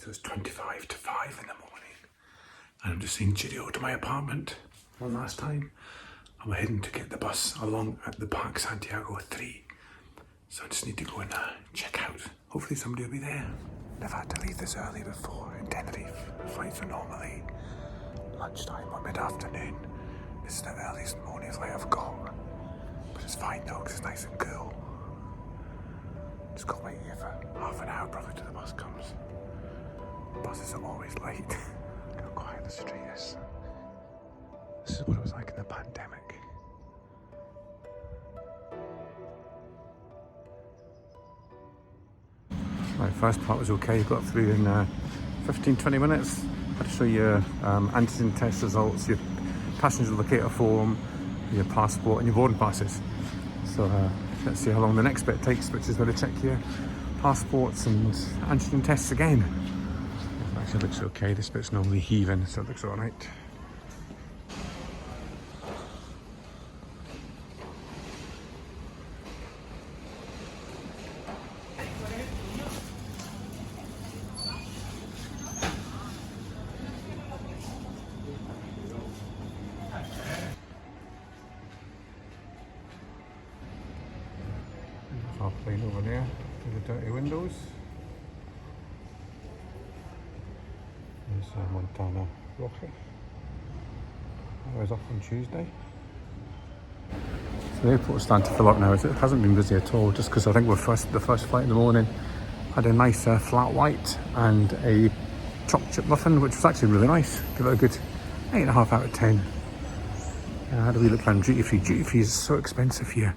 so it's 25 to 5 in the morning. And I'm just seeing Gideon to my apartment one last time. And we're heading to get the bus along at the Park Santiago 3. So I just need to go and check out. Hopefully somebody will be there. Never had to leave this early before in Tenerife. Flights are normally lunchtime or mid-afternoon. This is the earliest morning flight I've got. But it's fine though, because it's nice and cool. Just got to wait here for half an hour probably till the bus comes. Buses are always late. Look how quiet the street is. This is what it was like in the pandemic. Right, first part was okay, you got through in 15-20 minutes. I had to show you antigen test results, your passenger locator form, your passport and your boarding passes. So let's see how long the next bit takes, which is where to check your passports and antigen tests again. It actually looks okay, this bit's normally heaving, so it looks alright. Our plane over there with the dirty windows. There's Montana Rocky. I was off on Tuesday. So the airport's starting to fill up now. It hasn't been busy at all, just because I think we're the first flight in the morning. Had a nice flat white and a chocolate chip muffin, which was actually really nice. Give it a good 8.5 out of 10. How do we look around duty free? Duty free is so expensive here.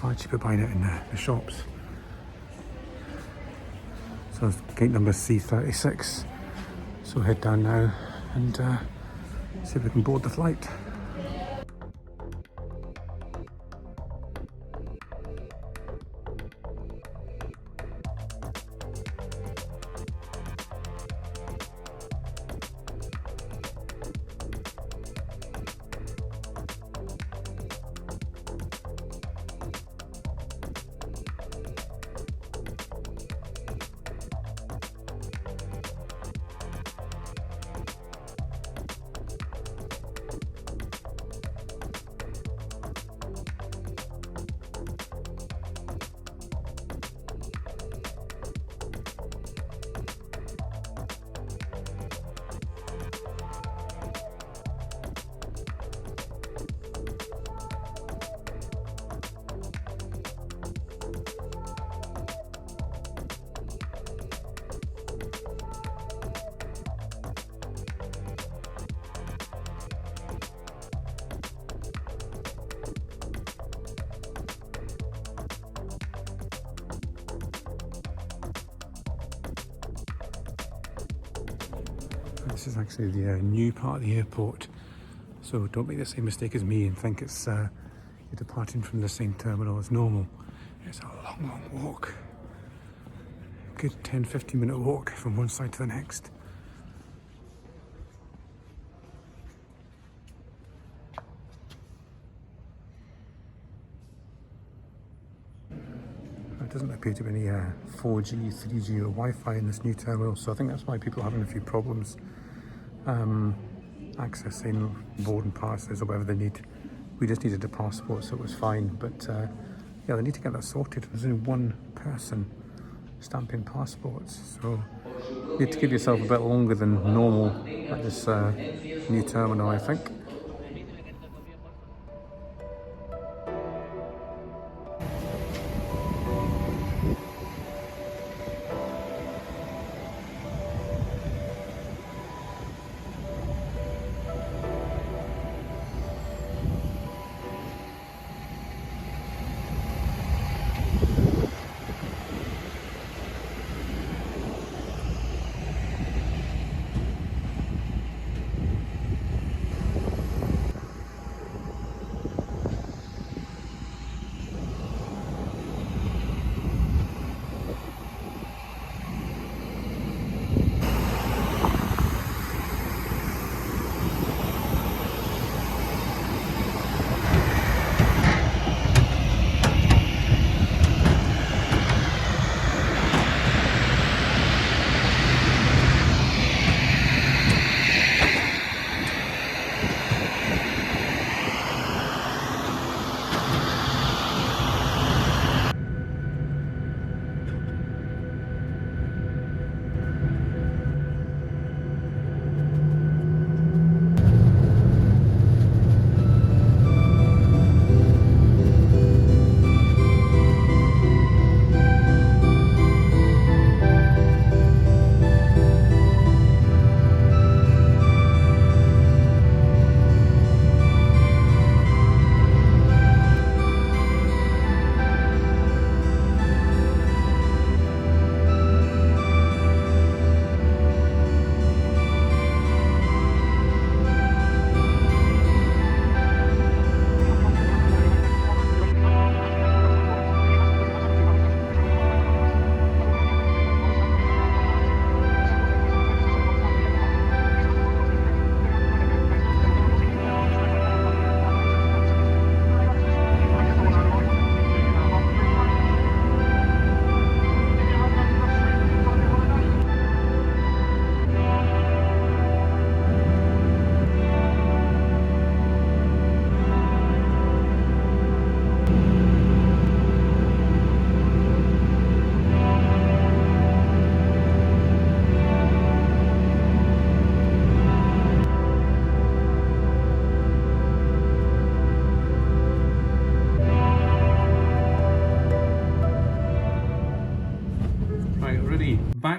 Far cheaper buying it in the shops. So gate number C36. So we'll head down now and see if we can board the flight. This is actually the new part of the airport, so don't make the same mistake as me and think it's you're departing from the same terminal as normal. It's a long walk. Good 10-15 minute walk from one side to the next. There doesn't appear to be any 4G, 3G or Wi-Fi in this new terminal, so I think that's why people are having a few problems accessing boarding passes or whatever they need. We just needed a passport, so it was fine, but yeah, they need to get that sorted. There's only one person stamping passports, so you need to give yourself a bit longer than normal at this new terminal, I think.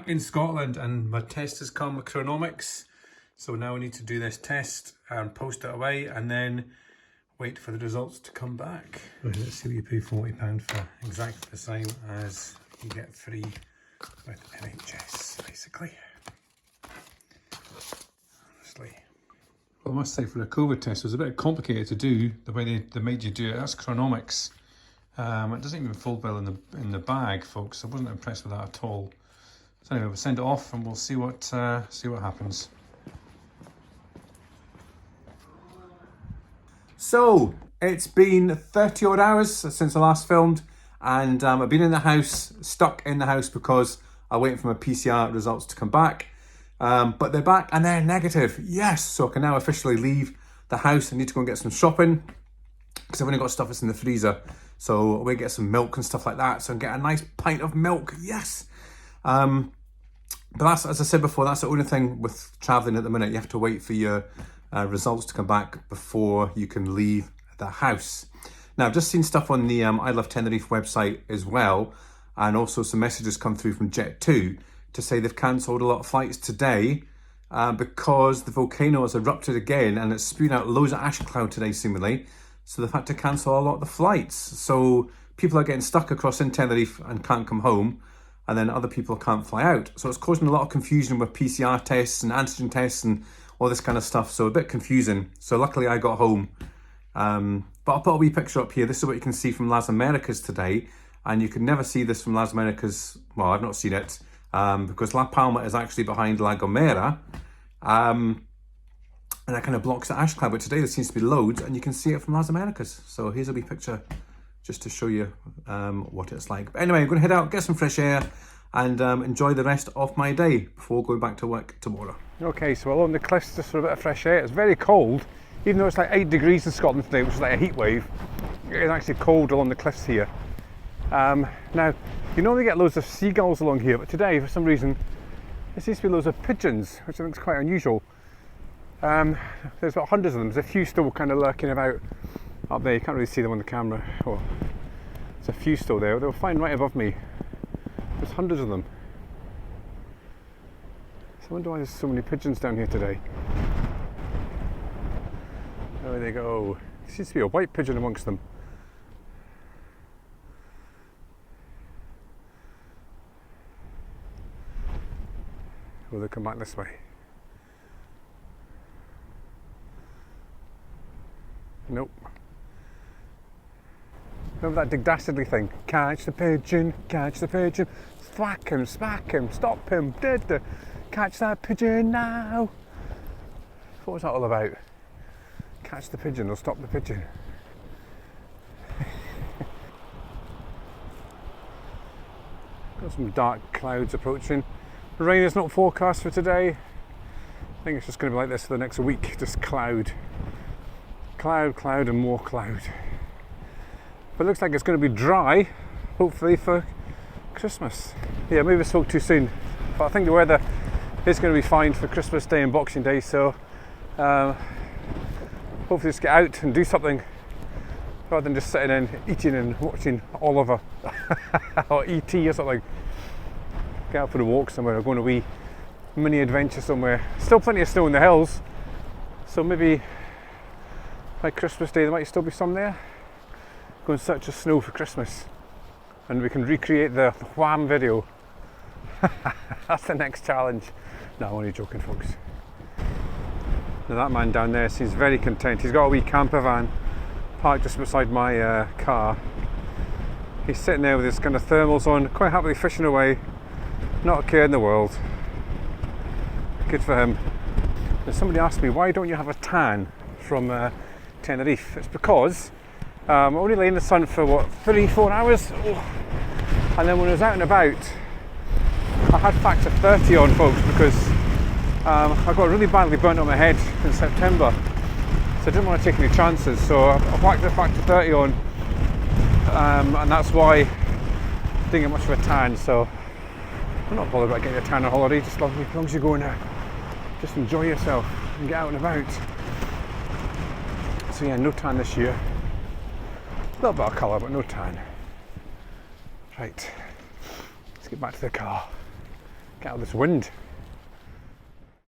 back in Scotland and my test has come with Chronomics. So now we need to do this test and post it away and then wait for the results to come back. Right, let's see what you pay £40 for. Exactly the same as you get free with NHS, basically. Honestly. Well, I must say for a COVID test, it was a bit complicated to do the way they made you do it. That's Chronomics. It doesn't even fold well in the bag, folks. I wasn't impressed with that at all. So anyway, we'll send it off and we'll see what happens. So it's been 30 odd hours since I last filmed, and I've been in the house, stuck in the house because I'm waiting for my PCR results to come back. But they're back and they're negative. Yes, so I can now officially leave the house. I need to go and get some shopping because I've only got stuff that's in the freezer. So we'll get some milk and stuff like that. So I can get a nice pint of milk. Yes. But that's, as I said before, that's the only thing with traveling at the minute. You have to wait for your results to come back before you can leave the house. Now, I've just seen stuff on the I Love Tenerife website as well, and also some messages come through from Jet2 to say they've cancelled a lot of flights today because the volcano has erupted again and it's spewing out loads of ash cloud today, seemingly. So they've had to cancel a lot of the flights. So people are getting stuck across in Tenerife and can't come home, and then other people can't fly out. So it's causing a lot of confusion with PCR tests and antigen tests and all this kind of stuff. So a bit confusing. So luckily I got home. But I'll put a wee picture up here. This is what you can see from Las Americas today. And you can never see this from Las Americas. Well, I've not seen it because La Palma is actually behind La Gomera. And that kind of blocks the ash cloud. But today there seems to be loads and you can see it from Las Americas. So here's a wee picture just to show you what it's like. But anyway, I'm going to head out, get some fresh air and enjoy the rest of my day before going back to work tomorrow. Okay, so along the cliffs just for a bit of fresh air. It's very cold, even though it's like 8 degrees in Scotland today, which is like a heat wave. It's actually cold along the cliffs here. Now, you normally get loads of seagulls along here, but today, for some reason, there seems to be loads of pigeons, which I think is quite unusual. There's about hundreds of them. There's a few still kind of lurking about up there. You can't really see them on the camera. Oh, there's a few still there. They were flying right above me. There's hundreds of them. So I wonder why there's so many pigeons down here today. There they go. There seems to be a white pigeon amongst them. Will they come back this way? Nope. Remember that Dig Dastardly thing? Catch the pigeon, smack him, stop him, catch that pigeon now. What was that all about? Catch the pigeon or stop the pigeon. Got some dark clouds approaching. The rain is not forecast for today. I think it's just going to be like this for the next week, just cloud. Cloud and more cloud. But it looks like it's going to be dry, hopefully for Christmas. Yeah, maybe I spoke too soon, but I think the weather is going to be fine for Christmas Day and Boxing Day, so hopefully just get out and do something rather than just sitting in, eating and watching Oliver or E.T. or something. Get out for a walk somewhere or go on a wee mini adventure somewhere. Still plenty of snow in the hills, so maybe by Christmas Day there might still be some there. Go and search the snow for Christmas and we can recreate the Wham video. That's the next challenge. No, I'm only joking, folks. Now that man down there seems very content. He's got a wee camper van parked just beside my car. He's sitting there with his kind of thermals on, quite happily fishing away. Not a care in the world. Good for him. And somebody asked me, why don't you have a tan from Tenerife? It's because I only lay in the sun for what, 3-4 hours? Oh. And then when I was out and about, I had factor 30 on, folks, because I got really badly burnt on my head in September, so I didn't want to take any chances, so I whacked the factor 30 on, and that's why I didn't get much of a tan. So I'm not bothered about getting a tan on holiday, just as long as you go and just enjoy yourself and get out and about. So yeah, no tan this year. A little bit of colour, but no tan. Right, let's get back to the car. Get all this wind.